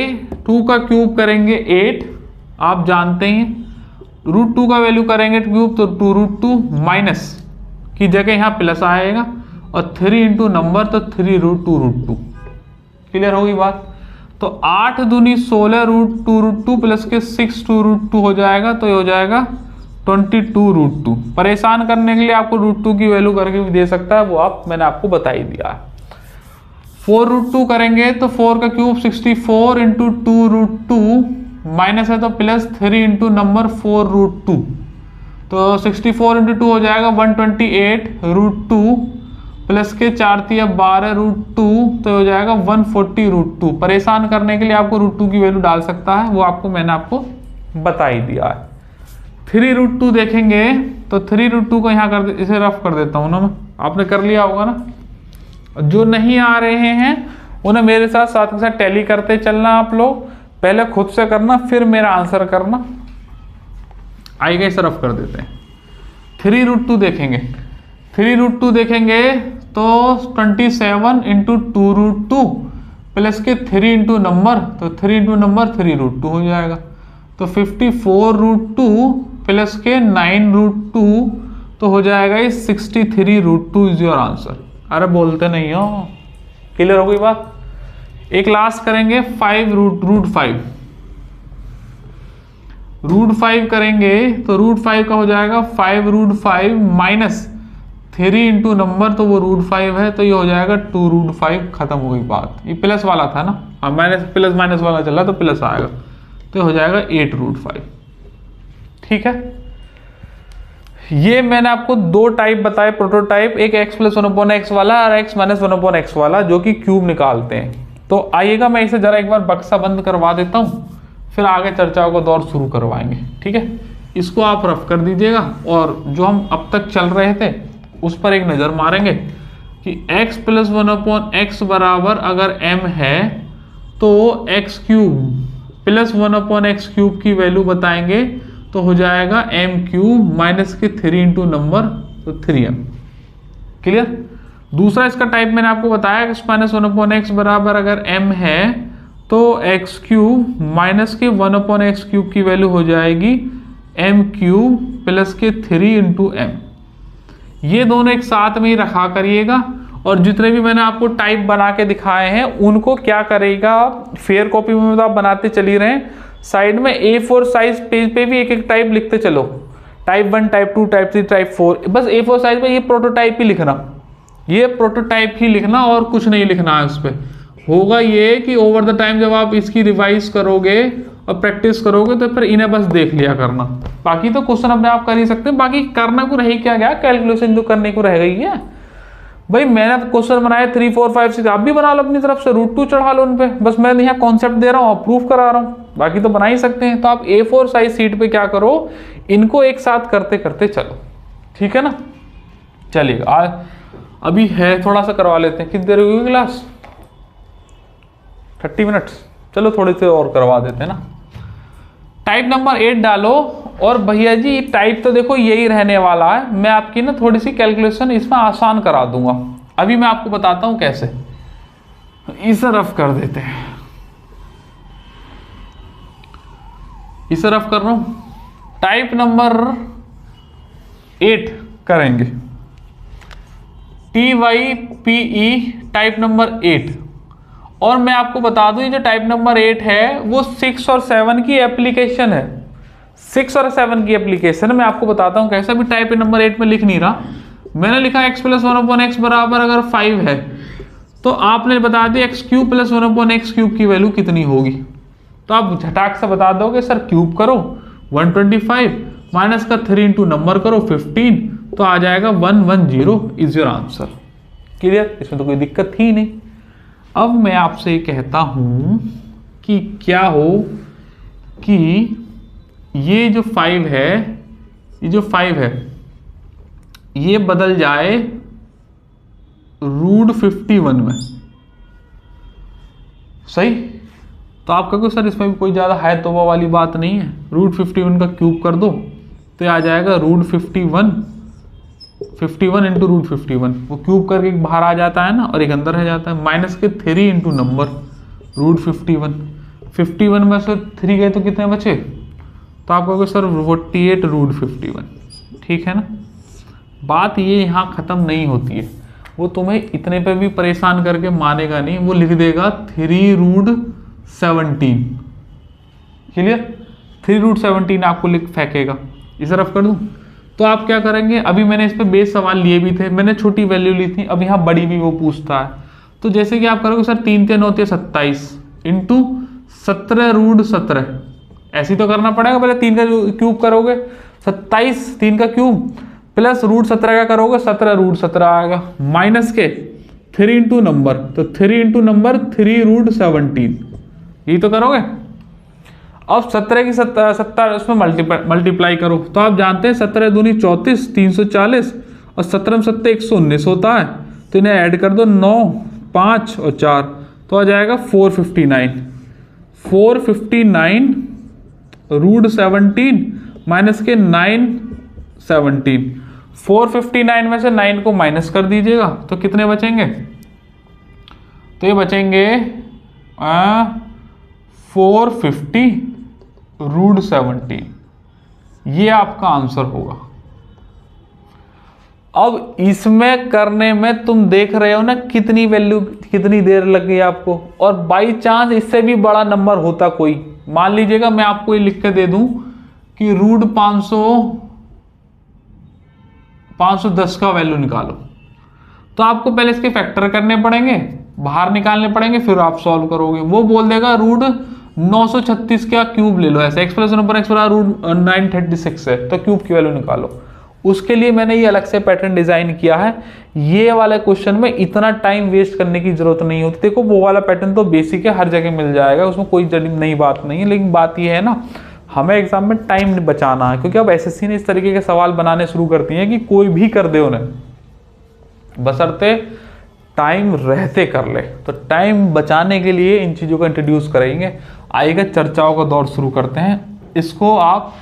2 का क्यूब करेंगे 8, आप जानते हैं, √2 का वैल्यू करेंगे क्यूब तो 2√2, माइनस की जगह यहाँ प्लस आएगा, और 3 इंटू नंबर तो 3√2√2। क्लियर होगी बात। तो 8 दूनी 16 √2√2 प्लस के 6 2√2 हो जाएगा, तो ये हो जाएगा 22√2। परेशान करने के लिए आपको √2 की वैल्यू करके भी दे सकता है, वो मैंने आपको बता ही दिया है। 4√2 करेंगे तो 4 का क्यूब 64 इंटू 2√2, माइनस है तो प्लस 3 इंटू नंबर 4√2, तो 64 इंटू 2 हो जाएगा 128√2, प्लस के 4 × 12√2, तो हो जाएगा 140√2। परेशान करने के लिए आपको √2 की वैल्यू डाल सकता है, वो मैंने आपको बता ही दिया है। 3√2 देखेंगे तो 3√2 को यहाँ कर इसे रफ कर देता हूँ ना मैं, आपने कर लिया होगा ना। जो नहीं आ रहे हैं उन्हें मेरे साथ साथ के साथ टैली करते चलना। आप लोग पहले खुद से करना, फिर मेरा आंसर करना। आइए इसे रफ कर देते हैं। 3√2 देखेंगे, 3√2 देखेंगे तो 27 इंटू 2√2 प्लस के 3 इंटू नंबर, तो 3 इंटू नंबर 3√2 हो जाएगा, तो 54√2 प्लस के 9√2, तो हो जाएगा ये 63√2 इज योर आंसर। अरे बोलते नहीं हो। क्लियर हो गई बात। एक लास्ट करेंगे 5√5 √5 करेंगे तो √5 का हो जाएगा 5√5 माइनस 3 इंटू नंबर, तो वो √5 है, तो ये हो जाएगा 2√5। खत्म हो गई बात। ये प्लस वाला था ना, हाँ माइनस प्लस माइनस वाला चला तो प्लस आएगा, तो हो जाएगा 8√5। ठीक है। ये मैंने आपको दो टाइप बताए प्रोटोटाइप, एक x + 1/x वाला और x - 1/x वाला, जो कि क्यूब निकालते हैं। तो आइएगा मैं इसे जरा एक बार बक्सा बंद करवा देता हूँ, फिर आगे चर्चाओं का दौर शुरू करवाएंगे। ठीक है। इसको आप रफ कर दीजिएगा, और जो हम अब तक चल रहे थे उस पर एक नज़र मारेंगे कि x + 1/x बराबर अगर m है तो x³ + 1/x³ की वैल्यू बताएंगे, तो हो जाएगा m³ माइनस के 3 इंटू नंबर, तो 3m। क्लियर। दूसरा इसका टाइप मैंने आपको बताया, x - 1/x बराबर अगर m है तो x³ माइनस के 1/x³ की वैल्यू हो जाएगी m³ प्लस के 3 इंटू m। ये दोनों एक साथ में ही रखा करिएगा, और जितने भी मैंने आपको टाइप बना के दिखाए हैं उनको क्या करेगा, फेयर कॉपी में तो आप बनाते चली रहे, साइड में A4 साइज पेज पे भी एक एक टाइप लिखते चलो, टाइप 1, टाइप 2, टाइप 3, टाइप 4। बस A4 साइज में ये प्रोटोटाइप ही लिखना, ये प्रोटोटाइप ही लिखना, और कुछ नहीं लिखना है उस पर। होगा ये कि ओवर द टाइम जब आप इसकी रिवाइज करोगे और प्रैक्टिस करोगे तो फिर इन्हें बस देख लिया करना। बाकी तो क्वेश्चन अपने आप कर ही सकते हैं, बाकी करना को रही क्या गया, कैलकुलेशन जो करने को रह गई है। भाई मैंने क्वेश्चन बनाए 3, 4, 5, 6, आप भी बना लो अपनी तरफ से, √2 चढ़ा लो उन पे। बस मैं यहाँ कॉन्सेप्ट दे रहा हूँ, प्रूफ करा रहा हूँ, बाकी तो बना ही सकते हैं। तो आप A4 साइज सीट पे क्या करो, इनको एक साथ करते करते चलो। ठीक है ना। चलिएगा अभी है थोड़ा सा करवा लेते हैं। कितनी देर होगी क्लास? 30 मिनट्स। चलो थोड़ी सी और करवा देते हैं ना। टाइप नंबर 8 डालो, और भैया जी टाइप तो देखो यही रहने वाला है, मैं आपकी ना थोड़ी सी कैलकुलेशन इसमें आसान करा दूंगा। अभी मैं आपको बताता हूं कैसे। इसे रफ कर देते हैं, इसे रफ कर रहा हूं। टाइप नंबर 8 करेंगे, TYPE टाइप नंबर 8। और मैं आपको बता दूं ये जो टाइप नंबर 8 है वो 6 और 7 की एप्लीकेशन है। 6 और 7 की एप्लीकेशन मैं आपको बताता हूं कैसे। भी टाइप नंबर 8 में लिख नहीं रहा, मैंने लिखा x प्लस 1/x बराबर अगर 5 है तो आपने बता दिया x cube plus 1/x cube की वैल्यू कितनी होगी। तो आप झटाक से बता दोगे सर क्यूब करो 125 माइनस का 3 इंटू नंबर करो 15, तो आ जाएगा 110 इज योर आंसर। क्लियर, इसमें तो कोई दिक्कत थी नहीं। अब मैं आपसे कहता हूं कि क्या हो कि ये जो 5 है, ये जो 5 है ये बदल जाए √51 में। सही, तो आप कहोगे सर इसमें भी कोई ज़्यादा है तोबा वाली बात नहीं है, √51 का क्यूब कर दो तो आ जाएगा √51 इंटू √51, वो क्यूब करके एक बाहर आ जाता है ना और एक अंदर रह जाता है, माइनस के 3 इंटू नंबर √51 में से 3 गए तो कितने बचे, तो आप कहोगे सर 48 √51। ठीक है ना, बात ये यहाँ ख़त्म नहीं होती है, वो तुम्हें इतने पे भी परेशान करके मानेगा नहीं, वो लिख देगा 3√17। क्लियर, 3√17 आपको लिख फेंकेगा। इस तरफ कर दूं तो आप क्या करेंगे, अभी मैंने इस पे बेस सवाल लिए भी थे, मैंने छोटी वैल्यू ली थी, अब यहाँ बड़ी भी वो पूछता है। तो जैसे कि आप करोगे सर 3 3 9 27 इंटू 17√17, ऐसे तो करना पड़ेगा, पहले 3 का क्यूब करोगे 27, 3 का क्यूब प्लस √17 का करोगे 17√17 आएगा, माइनस के 3 इंटू नंबर, तो 3 इंटू नंबर 3√17, यही तो करोगे। अब 17 की 70 उसमें मल्टीप्लाई करो, तो आप जानते हैं 17 दूनी 34 340 और 17 में 7 119 होता है, तो इन्हें ऐड कर दो 9 5 और 4, तो आ जाएगा 459 माइनस के 917, 459 में से 9 को माइनस कर दीजिएगा तो कितने बचेंगे, तो ये बचेंगे 450 ये आपका आंसर होगा। अब इसमें करने में तुम देख रहे हो ना कितनी वैल्यू, कितनी देर लग गई आपको, और बाई चांस इससे भी बड़ा नंबर होता कोई, मान लीजिएगा मैं आपको ये लिख के दे दूं कि √510 का वैल्यू निकालो, तो आपको पहले इसके फैक्टर करने पड़ेंगे, बाहर निकालने पड़ेंगे, फिर आप सॉल्व करोगे। वो बोल देगा √936 का क्यूब ले लो, ऐसे x प्लस 1/x √936 है तो क्यूब की वैल्यू निकालो। उसके लिए मैंने ये अलग से पैटर्न डिजाइन किया है, ये वाले क्वेश्चन में इतना टाइम वेस्ट करने की जरूरत नहीं होती। देखो वो वाला पैटर्न तो बेसिक है, हर जगह मिल जाएगा, उसमें कोई नई बात नहीं है, लेकिन बात ये है ना हमें एग्जाम में टाइम बचाना है, क्योंकि अब एसएससी ने इस तरीके के सवाल बनाने शुरू करती हैं कि कोई भी कर दे उन्हें, बशर्ते टाइम रहते कर ले। तो टाइम बचाने के लिए इन चीज़ों को इंट्रोड्यूस करेंगे। आइएगा चर्चाओं का दौर शुरू करते हैं। इसको आप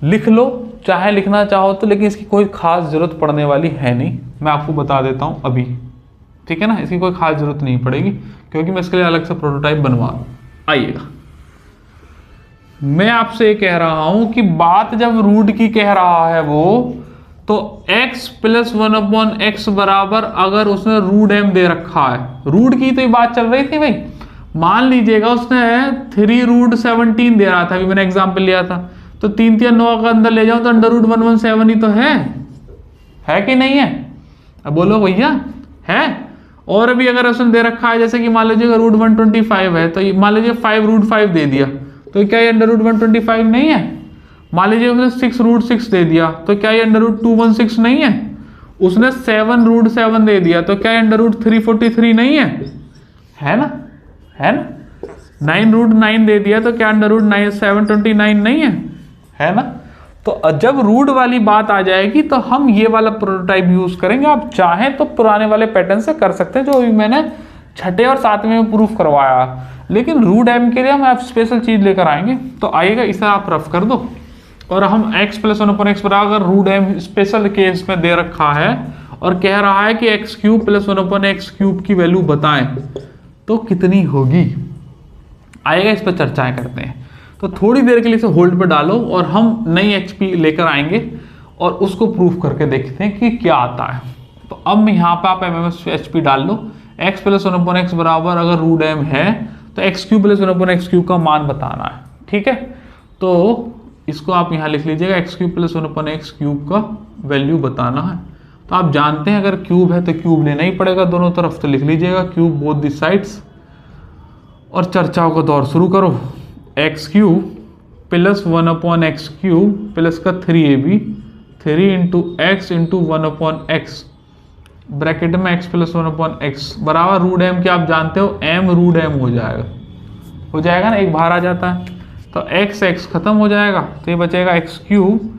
लिख लो चाहे लिखना चाहो तो, लेकिन इसकी कोई खास जरूरत पड़ने वाली है नहीं, मैं आपको बता देता हूँ अभी। ठीक है ना, इसकी कोई खास जरूरत नहीं पड़ेगी क्योंकि मैं इसके लिए अलग से प्रोटोटाइप बनवा। आइएगा, मैं आपसे कह रहा हूं कि बात जब रूट की कह रहा है वो, तो x प्लस 1/x बराबर अगर उसने √m दे रखा है, रूट की तो ये बात चल रही थी भाई, मान लीजिएगा उसने 3√17 दे रहा था, अभी मैंने एग्जाम्पल लिया था, तो 3 3 9 का अंदर ले जाऊं तो √117 ही तो है कि नहीं है, अब बोलो भैया है। और अभी अगर उसने दे रखा है जैसे कि मान लीजिएगा √125 है, तो मान लीजिए 5√5 दे दिया, तो क्या ये √125 नहीं है। मान लीजिए उसने 6√6 दे दिया, तो क्या ये √216 नहीं है। उसने 7√7 दे दिया, तो क्या ये √343 नहीं है ना, है ना। 9√9 दे दिया, तो क्या √729 नहीं है ना। तो जब रूट वाली बात आ जाएगी तो हम ये वाला प्रोटोटाइप यूज करेंगे। आप चाहें तो पुराने वाले पैटर्न से कर सकते हैं जो अभी मैंने 6ठे और 7वें में प्रूफ करवाया, लेकिन √m के लिए हम आप स्पेशल चीज लेकर आएंगे। तो आइएगा, इसे आप रफ कर दो और हम x प्लस 1/x बराबर √m स्पेशल केस में दे रखा है और कह रहा है कि x³ प्लस 1/x³ की वैल्यू बताएं तो कितनी होगी। आइएगा, इस पर चर्चाएं करते हैं। तो थोड़ी देर के लिए इसे होल्ड पर डालो और हम नई HP लेकर आएंगे और उसको प्रूफ करके देखते हैं कि क्या आता है। तो अब यहाँ पे आप MMS डाल लो, x प्लस 1/x बराबर अगर √m है तो x³ प्लस 1/x³ का मान बताना है। ठीक है, तो इसको आप यहाँ लिख लीजिएगा, x³ प्लस 1/x³ का वैल्यू बताना है। तो आप जानते हैं अगर क्यूब है तो क्यूब लेना ही पड़ेगा दोनों तरफ, तो लिख लीजिएगा क्यूब बोथ दी साइड्स। और चर्चाओं का दौर शुरू करो। X cube plus 1/x cube plus का 3ab 3 into x into 1/x bracket में x प्लस 1/x बराबर रूट m के आप जानते हो m रूट m हो जाएगा ना, एक बाहर आ जाता है तो x खत्म हो जाएगा, तो ये बचेगा x cube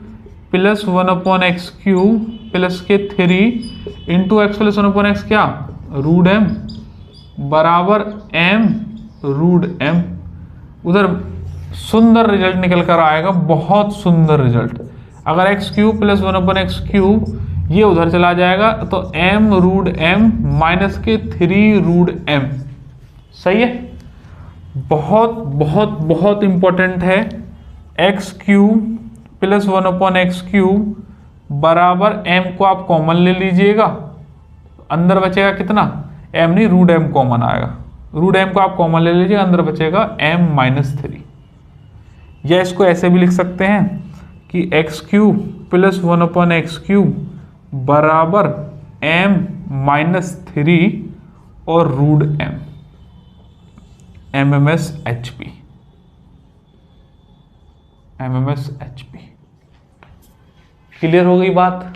plus 1/x cube plus के 3 इंटू एक्स प्लस 1/x क्या रूट m बराबर m रूट m। उधर सुंदर रिजल्ट निकल कर आएगा, बहुत सुंदर रिजल्ट। अगर x cube plus 1/x cube ये उधर चला जाएगा तो m रूट m माइनस के 3 रूट m। सही है, बहुत बहुत बहुत इंपॉर्टेंट है। x cube plus 1/x cube बराबर m को आप कॉमन ले लीजिएगा, अंदर बचेगा कितना m नहीं रूट m कॉमन आएगा, रूट m को आप कॉमन ले लीजिएगा, अंदर बचेगा m माइनस 3। या इसको ऐसे भी लिख सकते हैं कि x cube plus 1/x cube बराबर m माइनस 3 और रूट m MMSHP। क्लियर हो गई बात।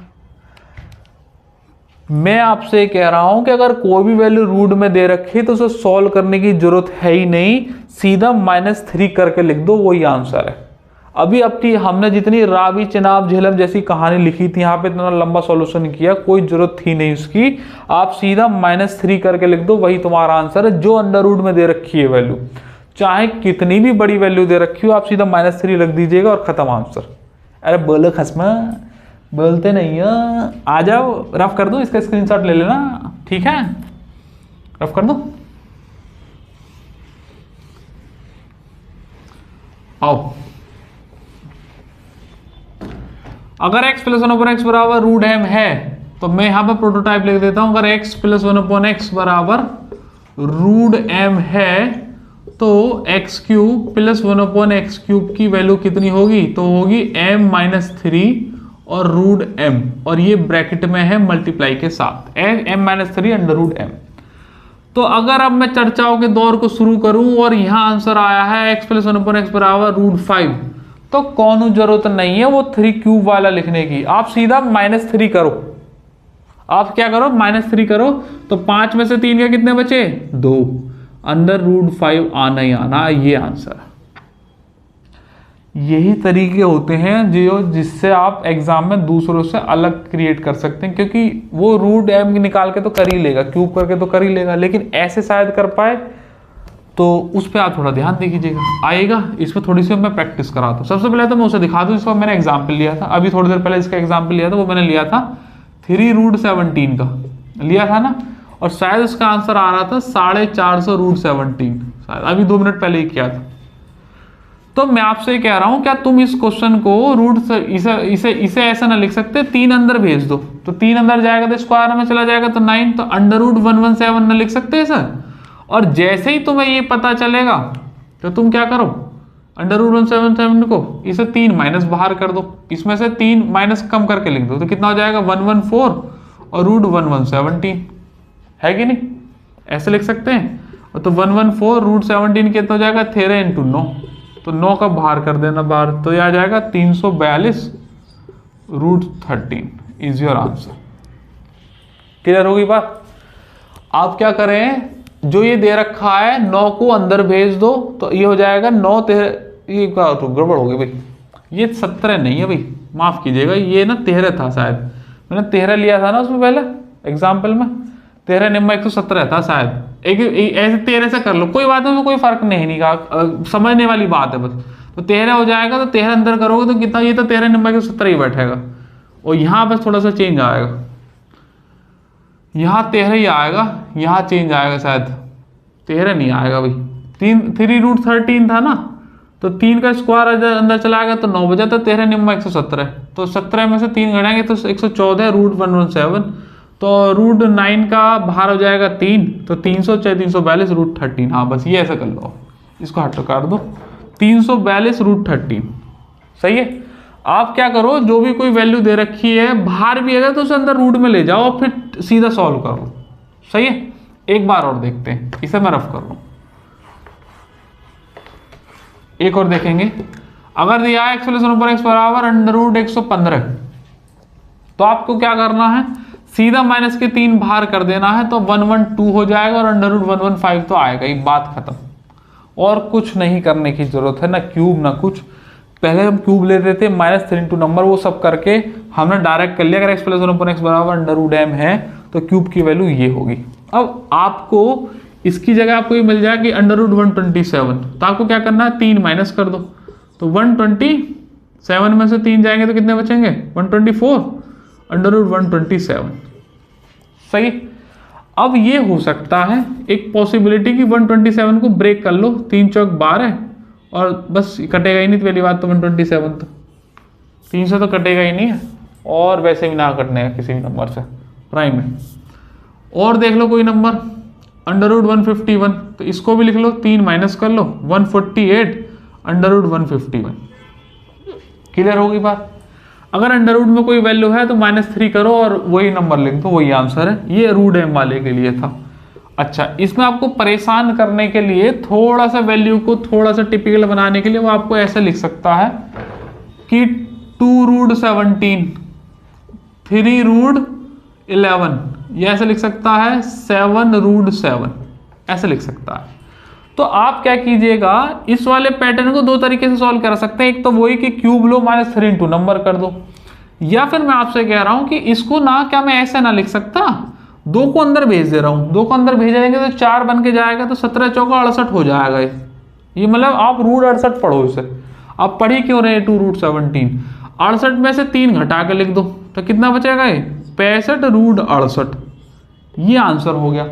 मैं आपसे कह रहा हूं कि अगर कोई भी वैल्यू रूट में दे रखी है तो उसे सॉल्व करने की जरूरत है ही नहीं, सीधा -3 करके लिख दो, वही आंसर है। अभी हमने जितनी रावी चिनाब झेलम जैसी कहानी लिखी थी यहाँ पे इतना लंबा सॉल्यूशन किया, कोई जरूरत थी नहीं उसकी। आप सीधा -3 करके लिख दो, वही तुम्हारा आंसर है जो अंडर रूट में दे रखी है वैल्यू, चाहे कितनी भी बड़ी वैल्यू दे रखी हो, आप सीधा -3 रख दीजिएगा और खत्म आंसर। अरे बोलो खसमा, बोलते नहीं हो, आ जाओ रफ कर दो, इसका स्क्रीनशॉट ले लेना, ठीक है रफ कर दो। आओ, अगर x प्लस 1/x बराबर रूट m है तो मैं यहां पर प्रोटोटाइप लिख देता हूं। अगर x प्लस 1/x बराबर रूट m है तो x cube plus 1/x cube की वैल्यू कितनी होगी, तो होगी m माइनस 3 और रूट m, और ये ब्रैकेट में है मल्टीप्लाई के साथ m minus 3 under root m। तो अगर अब मैं चर्चाओं के दौर को शुरू करूं और यहां आंसर आया है x प्लस 1/x बराबर रूट 5, तो कौन जरूरत नहीं है वो 3 क्यूब वाला लिखने की, आप सीधा -3 करो। आप क्या करो -3 करो, तो 5 में से 3 के कितने बचे 2, अंडर रूट 5 आना ही आना, ये आंसर। यही तरीके होते हैं जिससे आप एग्जाम में दूसरों से अलग क्रिएट कर सकते हैं, क्योंकि वो रूट m निकाल के तो कर ही लेगा, क्यूब करके तो कर ही लेगा, लेकिन ऐसे शायद कर पाए, तो उस पर आप थोड़ा ध्यान दीजिएगा, आएगा। इस पर थोड़ी सी मैं प्रैक्टिस कराता हूँ। सबसे पहले तो मैं उसे दिखा दूँ, इसका मैंने एग्जाम्पल लिया था, अभी थोड़ी देर पहले इसका एग्जाम्पल लिया था, वो मैंने लिया था 3 रूट 17 का लिया था ना, और शायद उसका आंसर आ रहा था 450 रूट 17, शायद अभी 2 मिनट पहले ही किया था। तो मैं आपसे कह रहा हूं, क्या तुम इस क्वेश्चन को रूट से इसे ऐसा ना लिख सकते, 3 अंदर भेज दो, तो 3 अंदर जाएगा तो स्क्वायर में चला जाएगा तो 9, तो अंडर रूट 117 ना लिख सकते सर। और जैसे ही तुम्हें ये पता चलेगा तो तुम क्या करो, अंडर रूट 177 को इसे 3 माइनस बाहर कर दो, इसमें से 3 माइनस कम करके लिख दो, तो कितना हो जाएगा 114 और रूट 117 है कि नहीं, ऐसे लिख सकते हैं। तो 114 रूट 17 कितना हो जाएगा 13 इंटू 9, तो 9 का बाहर कर देना बाहर, तो यह आ जाएगा 342 root 13 is your answer. Clear होगी बात। आप क्या करें, जो ये दे रखा है 9 को अंदर भेज दो, तो ये हो जाएगा 9 13, ये क्या तो गड़बड़ हो गई भाई, ये 17 नहीं है भाई, माफ कीजिएगा, ये ना 13 था शायद, मैंने 13 लिया था ना उसमें पहले एग्जाम्पल में, 13 निम्मा 117 था शायद, एक ऐसे 13 से कर लो, कोई बात नहीं, कोई फर्क नहीं कहा, समझने वाली बात है बस। तो 13 हो जाएगा, तो 13 अंदर करोगे तो कितना, ये तो 13 निम्मा 117 ही बैठेगा, और यहाँ बस थोड़ा सा चेंज आएगा, यहाँ 13 ही आएगा, यहाँ चेंज आएगा शायद, 13 नहीं आएगा भाई, 3 रूट 13 था ना, तो 3 का स्क्वायर अंदर चला गया तो 9 बजा, तो 13 निम्मा 117, तो 17 में से 3 घटाएंगे तो 114 रूट 117, तो रूट 9 का बाहर हो जाएगा 3, तो 342 रूट 13, हाँ बस ये ऐसा कर लो, इसको हट कर दो, 342 रूट 13 सही है। आप क्या करो, जो भी कोई वैल्यू दे रखी है बाहर भी है तो उसे अंदर रूट में ले जाओ, फिर सीधा सॉल्व करो। सही है, एक बार और देखते हैं, इसे मैं रफ कर लूं, एक और देखेंगे। अगर दिया है एक्स + 1/x बराबर √115, तो आपको क्या करना है, सीधा माइनस के 3 बाहर कर देना है, तो 112 हो जाएगा और √115 तो आएगा ही, बात खत्म। और कुछ नहीं करने की जरूरत है, ना क्यूब ना कुछ। पहले हम क्यूब लेते थे -3 नंबर, वो सब करके हमने डायरेक्ट कर लिया। अगर x + 1/x बराबर √m है तो क्यूब की वैल्यू ये होगी। अब आपको इसकी जगह आपको ये मिल जाएगा कि √127, तो आपको क्या करना है, 3 माइनस कर दो, तो 127 में से 3 जाएंगे तो कितने बचेंगे, 124, √127। सही। अब ये हो सकता है एक पॉसिबिलिटी कि 127 को ब्रेक कर लो, 3 चौक 12 और बस कटेगा ही नहीं, तो पहली बात तो 127 तो 300 तो कटेगा ही नहीं है, और वैसे भी ना कटने का किसी भी नंबर से प्राइम में। और देख लो कोई नंबर √151, तो इसको भी लिख लो, 3 माइनस कर लो, 148 √151। क्लियर होगी बात। अगर अंडर रूट में कोई वैल्यू है तो -3 करो और वही नंबर लिख दो, वही आंसर है। ये √m वाले के लिए था। अच्छा, इसमें आपको परेशान करने के लिए थोड़ा सा वैल्यू को थोड़ा सा टिपिकल बनाने के लिए वो आपको ऐसे लिख सकता है कि 2√17, 3√11, ये ऐसे लिख सकता है 7√7, ऐसे लिख सकता है। तो आप क्या कीजिएगा, इस वाले पैटर्न को 2 तरीके से सॉल्व कर सकते हैं। एक तो वही कि क्यूब लो, -3 × नंबर कर दो, या फिर मैं आपसे कह रहा हूं कि इसको ना, क्या मैं ऐसे ना लिख सकता, 2 को अंदर भेज दे रहा हूं, 2 को अंदर भेजेंगे तो 4 बन के जाएगा, तो 17 चौका 68 हो जाएगा। ये मतलब आप √68 पढ़ो इसे, आप पढ़ी क्यों रहे 2√17, 68 में से 3 घटा के लिख दो, तो कितना बचेगा, ये 65√68। ये आंसर हो गया।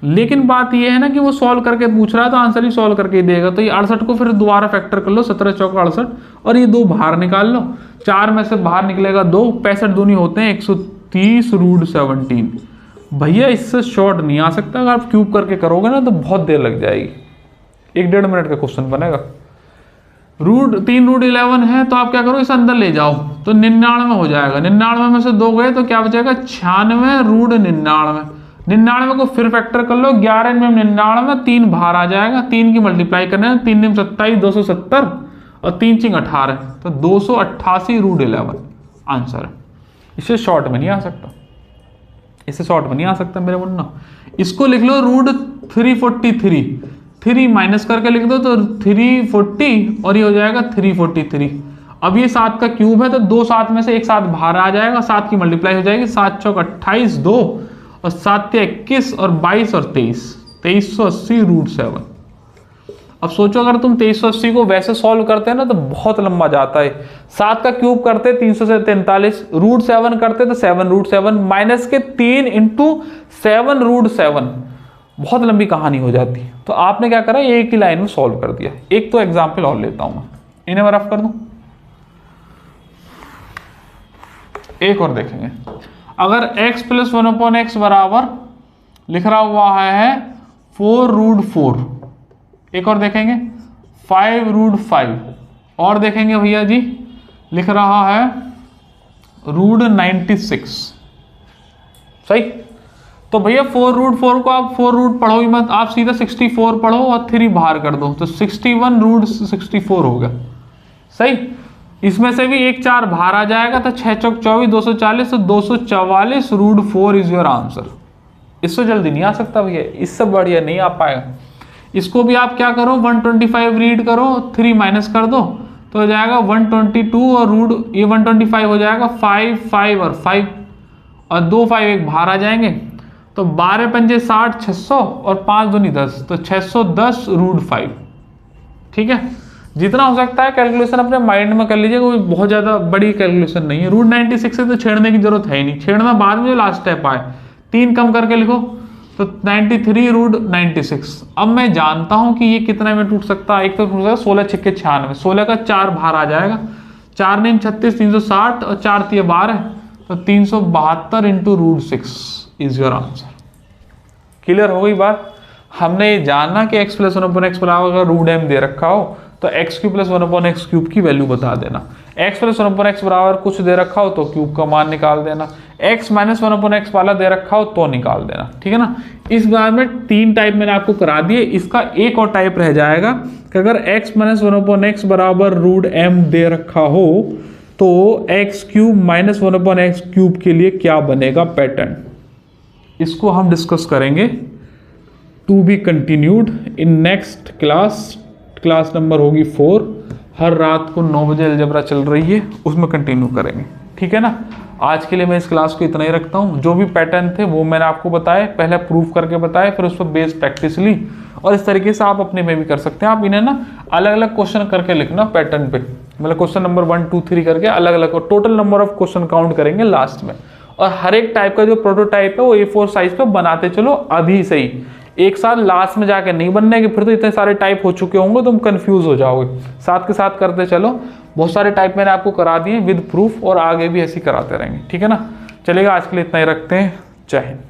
लेकिन बात ये है ना कि वो सॉल्व करके पूछ रहा है तो आंसर ही सॉल्व करके ही देगा। तो ये 68 को फिर दोबारा फैक्टर कर लो, 17 चौका 68, और ये 2 बाहर निकाल लो, 4 में से बाहर निकलेगा 2, 65 दूनी होते हैं 130√17। भैया इससे शॉर्ट नहीं आ सकता। अगर आप क्यूब करके करोगे ना तो बहुत देर लग जाएगी, 1-1.5 मिनट का क्वेश्चन बनेगा। 3√11 है तो आप क्या करो, इसे अंदर ले जाओ, तो 99 हो जाएगा। 99 में से 2 गए तो क्या बचेगा, 96√99। 99 को फिर फैक्टर कर लो, 11 में 99, 3 बाहर आ जाएगा, 3 की मल्टीप्लाई करना है, 3 27, 270 और 3 चिंग 18, तो 288√11 आंसर है। इससे शॉर्ट में नहीं आ सकता, इससे शॉर्ट में नहीं आ सकता मेरे मुन्ना। इसको लिख लो √343, 3 माइनस करके लिख दो तो 340 और ये हो जाएगा 343। अब ये 7 का क्यूब है तो 2 7 में से एक 7 बाहर आ जाएगा, 7 की मल्टीप्लाई हो जाएगी, 7 चौक 28, 2 और 7 21 और 22 और 23, 2380√7। अब सोचो अगर तुम 2380 को वैसे सॉल्व करते हैं ना तो बहुत लंबा जाता है। 7 का क्यूब करते 300 से 43, √7 करते तो 7√7 माइनस के 3 × 7√7, बहुत लंबी कहानी हो जाती है। तो आपने क्या करा, एक ही लाइन में सॉल्व कर दिया। एक तो एग्जाम्पल और लेता हूं मैं, इन्हें मैं रफ कर दूं, एक और देखेंगे। अगर x + 1/x बराबर लिख रहा हुआ है 4√4, एक और देखेंगे 5√5, और देखेंगे भैया जी लिख रहा है √96। सही। तो भैया 4√4 को आप 4 पढ़ो ही मत, आप सीधा 64 पढ़ो और 3 बाहर कर दो, तो 61√64 हो गया। सही। इसमें से भी 1 4 बाहर आ जाएगा, तो 6 चौक 24, 240, तो 244√4 इज योर आंसर। इससे जल्दी नहीं आ सकता भैया, इससे बढ़िया नहीं आ पाएगा। इसको भी आप क्या करो, 125 रीड करो, 3 माइनस कर दो तो हो जाएगा 122 और ये 125 हो जाएगा 5 5 और 5 और 2 5 एक बाहर आ जाएंगे, तो 12 पंजे 60, 600 और 5 दूनी 10, तो 610√5। ठीक है, जितना हो सकता है कैलकुलेशन अपने माइंड में कर लीजिए, कोई बहुत ज़्यादा बड़ी कैलकुलेशन नहीं है। √96 से तो छेड़ने की जरूरत है ही नहीं, छेड़ना बाद में जो लास्ट स्टेप आए, 3 कम करके लिखो तो 93√96। अब मैं जानता हूं कि ये कितने में टूट सकता है, एक तो टूट सकता है 16 × 6 = 96, 16 का 4 बाहर आ जाएगा, 4 9 36, 360 और 4 3 12, तो 372 × √6 इज योर आंसर। क्लियर हो गई बात। हमने ये जाना कि x + 1/x बराबर अगर √m दे रखा हो तो एक्स क्यूब प्लस 1/x³ की वैल्यू बता देना। x प्लस 1/x बराबर कुछ दे रखा हो तो क्यूब का मान निकाल देना, x माइनस 1/x वाला दे रखा हो तो निकाल देना, ठीक है ना। इस बार में 3 टाइप मैंने आपको करा दिए, इसका एक और टाइप रह जाएगा कि अगर x माइनस 1/x बराबर √m दे रखा हो तो x³ माइनस 1/x³ के लिए क्या बनेगा पैटर्न, इसको हम डिस्कस करेंगे। To be continued in next class, class number होगी 4, हर रात को 9 बजे अलजेब्रा चल रही है, उसमें कंटिन्यू करेंगे, ठीक है ना। आज के लिए मैं इस क्लास को इतना ही रखता हूँ। जो भी पैटर्न थे वो मैंने आपको बताए, पहले प्रूफ करके बताए, फिर उस पर बेस प्रैक्टिस ली, और इस तरीके से आप अपने में भी कर सकते हैं। आप इन्हें ना अलग अलग क्वेश्चन करके लिखना पैटर्न पे, मतलब क्वेश्चन नंबर 1 2 3 करके अलग अलग, total number of question count करेंगे लास्ट में। और हर एक टाइप का जो प्रोटोटाइप है वो A4 साइज पे बनाते चलो अभी से ही, एक साथ लास्ट में जाके नहीं बनने के, फिर तो इतने सारे टाइप हो चुके होंगे तुम कंफ्यूज हो जाओगे। साथ के साथ करते चलो, बहुत सारे टाइप मैंने आपको करा दिए विद प्रूफ, और आगे भी ऐसे ही कराते रहेंगे, ठीक है ना। चलेगा, आज के लिए इतना ही रखते हैं। जय हिंद।